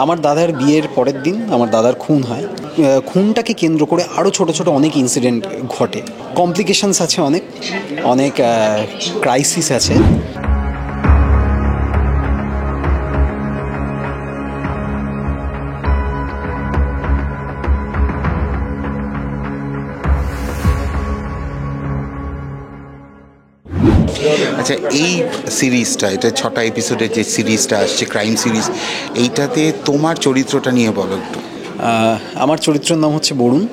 আমার দাদার বিয়ের পরের দিন আমার দাদার খুন হয়। খুনটাকে কেন্দ্র করে আরও ছোট ছোট অনেক ইনসিডেন্ট ঘটে, কমপ্লিকেশনস আছে, অনেক অনেক ক্রাইসিস আছে। আচ্ছা, এই সিরিজটা, এটা 6টা এপিসোডের যে সিরিজটা আসছে, ক্রাইম সিরিজ, এইটাতে তোমার চরিত্রটা নিয়ে বলো একটু। আমার চরিত্রের নাম হচ্ছে বরুণ,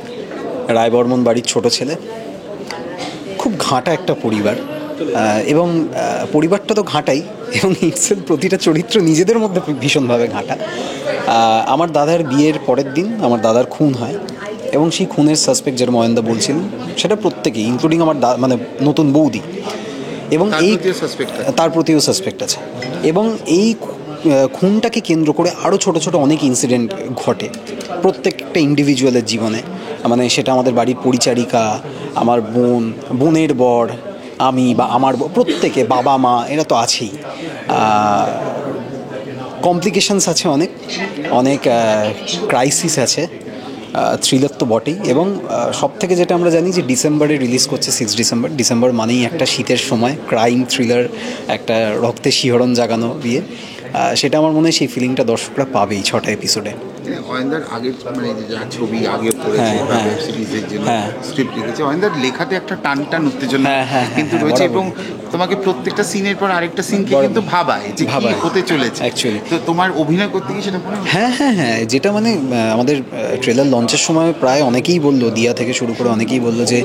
রায়বর্মন বাড়ির ছোট ছেলে। খুব ঘাঁটা একটা পরিবার, এবং পরিবারটা তো ঘাঁটাই, এবং ইটসেলফ প্রতিটা চরিত্র নিজেদের মধ্যে ভীষণভাবে ঘাঁটা। আমার দাদার বিয়ের পরের দিন আমার দাদার খুন হয়, এবং সেই খুনের সাসপেক্ট যেটা ময়ন্দা বলছিলেন সেটা প্রত্যেকেই, ইনক্লুডিং আমার মানে নতুন বৌদি, এবং এই তার প্রতিও সাসপেক্ট আছে। এবং এই খুনটাকে কেন্দ্র করে আরও ছোট ছোট অনেক ইনসিডেন্ট ঘটে প্রত্যেকটা ইন্ডিভিজুয়ালের জীবনে। মানে সেটা আমাদের বাড়ির পরিচারিকা, আমার বোনের বর, আমি বা আমার প্রত্যেকে, বাবা মা, এরা তো আছেই। কমপ্লিকেশনস আছে, অনেক অনেক ক্রাইসিস আছে। থ্রিলার তো বটেই, এবং সবথেকে যেটা আমরা জানি যে ডিসেম্বরে রিলিজ করছে, 6 ডিসেম্বর। ডিসেম্বর মানেই একটা শীতের সময়, ক্রাইম থ্রিলার, একটা রক্তে শিহরণ জাগানো বিয়ে। সেটা আমার মনে হয় সেই ফিলিংটা দর্শকরা পাবেই 6টা এপিসোডে। অয়েন্দার আগের মানে যা ছবি আগে পড়েছে, ওয়েব সিরিজের জন্য স্ক্রিপ্ট লিখেছে, অয়েন্দার লেখাতে একটা টান উত্তেজনা কিন্তু রয়েছে, এবং তোমাকে প্রত্যেকটা সিনের পর আরেকটা সিনকে কিন্তু ভাবায় যে কি হতে চলেছে অ্যাকচুয়ালি। তো তোমার অভিনয় করতে গিয়ে সেটা মনে হয়? হ্যাঁ, যেটা মানে আমাদের ট্রেলার লঞ্চের সময় প্রায় অনেকেই বললো, দিয়া থেকে শুরু করে অনেকেই বললো যে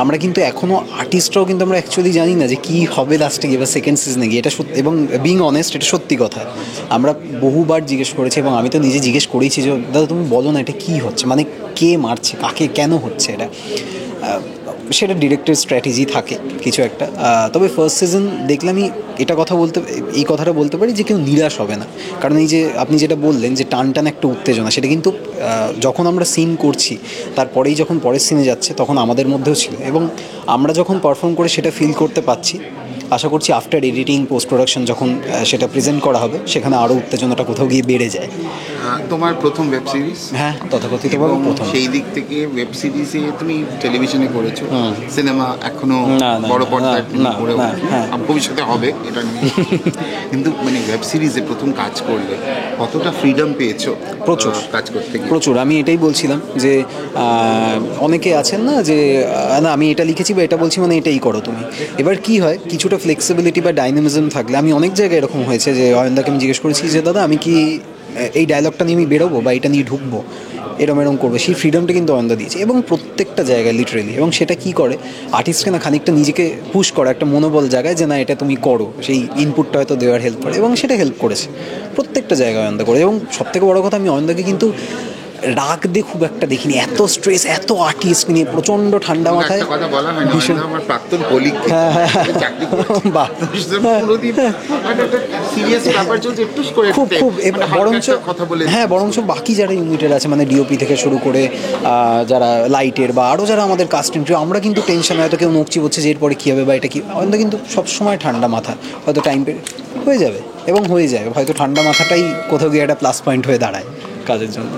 আমরা কিন্তু এখনও আর্টিস্টরাও কিন্তু আমরা অ্যাকচুয়ালি জানি না যে কী হবে লাস্টে গিয়ে বা সেকেন্ড সিজনে গিয়ে। এটা সত্যি, এবং বিং অনেস্ট, এটা সত্যি কথা। আমরা বহুবার জিজ্ঞেস করেছি, এবং আমি তো নিজে জিজ্ঞেস করেছি যে দাদা তুমি বলো না এটা কী হচ্ছে, মানে কে মারছে কাকে, কেন হচ্ছে এটা। সেটা ডিরেক্টের স্ট্র্যাটেজি থাকে কিছু একটা। তবে ফার্স্ট সিজন দেখলামই এই কথাটা বলতে পারি যে কেউ নিরাশ হবে না। কারণ এই যে আপনি যেটা বললেন যে টান একটা উত্তেজনা, সেটা কিন্তু যখন আমরা সিন করছি তারপরেই যখন পরের সিনে যাচ্ছে তখন আমাদের মধ্যেও ছিল, এবং আমরা যখন পারফর্ম করে সেটা ফিল করতে পারছি। আশা করছি আফটার এডিটিং, পোস্ট প্রোডাকশন যখন সেটা প্রেজেন্ট করা হবে, সেখানে আরও উত্তেজনাটা কোথাও গিয়ে বেড়ে যায়। তোমার প্রথম ওয়েব সিরিজ? হ্যাঁ, তথাকথিতভাবে প্রথম। সেই দিক থেকে ওয়েব সিরিজে তুমি টেলিভিশনে করেছো, সিনেমা এখনো বড় পর্দায় করে ভবিষ্যতে হবে এটা নিয়ে, কিন্তু মানে ওয়েব সিরিজে প্রথম কাজ করলে কতটা ফ্রিডম পেয়েছো? প্রচুর কাজ করতে গিয়ে। প্রচুর। আমি এটাই বলছিলাম যে অনেকে আছেন না যে না আমি এটা লিখেছি বা এটা বলছি মানে এটাই করো তুমি। এবার কি হয়, কিছুটা ফ্লেক্সিবিলিটি বা ডাইনামিজম থাকলে, আমি অনেক জায়গায় এরকম হয়েছে যে অয়নদাকে আমি জিজ্ঞেস করেছি যে দাদা আমি কি এই ডায়লগটা নিয়ে আমি বেরোবো বা এটা নিয়ে ঢুকবো, এরম করবো, সেই ফ্রিডমটা কিন্তু অয়নদা দিয়েছে, এবং প্রত্যেকটা জায়গায় লিটারেলি। এবং সেটা কি করে, আর্টিস্টকে না খানিকটা নিজেকে পুশ করে একটা মনোবল জায়গায় যে না এটা তুমি করো, সেই ইনপুটটা হয়তো দেওয়ার হেল্প করে, এবং সেটা হেল্প করেছে প্রত্যেকটা জায়গায় অয়নদা করে। এবং সবথেকে বড় কথা, আমি অয়নদাকে কিন্তু রাগ দিয়ে খুব একটা দেখিনি, এত স্ট্রেস, এত আর্টিস্ট নিয়ে প্রচণ্ড ঠান্ডা মাথায়। ভীষণ আমার প্রাক্তন কলিগ, খুব বরঞ্চ বাকি যারা ইউনিটের আছে, মানে ডিওপি থেকে শুরু করে যারা লাইটের বা আরও যারা আমাদের কাস্ট এন্ট্রি, আমরা কিন্তু টেনশন, হয়তো কেউ নকচি বলছে যে এরপরে কী হবে বা এটা কী, আমাদের কিন্তু সবসময় ঠান্ডা মাথা, হয়তো টাইম হয়ে যাবে, এবং হয়ে যায়, হয়তো ঠান্ডা মাথাটাই কোথাও গিয়ে একটা প্লাস পয়েন্ট হয়ে দাঁড়ায় কাজের জন্য।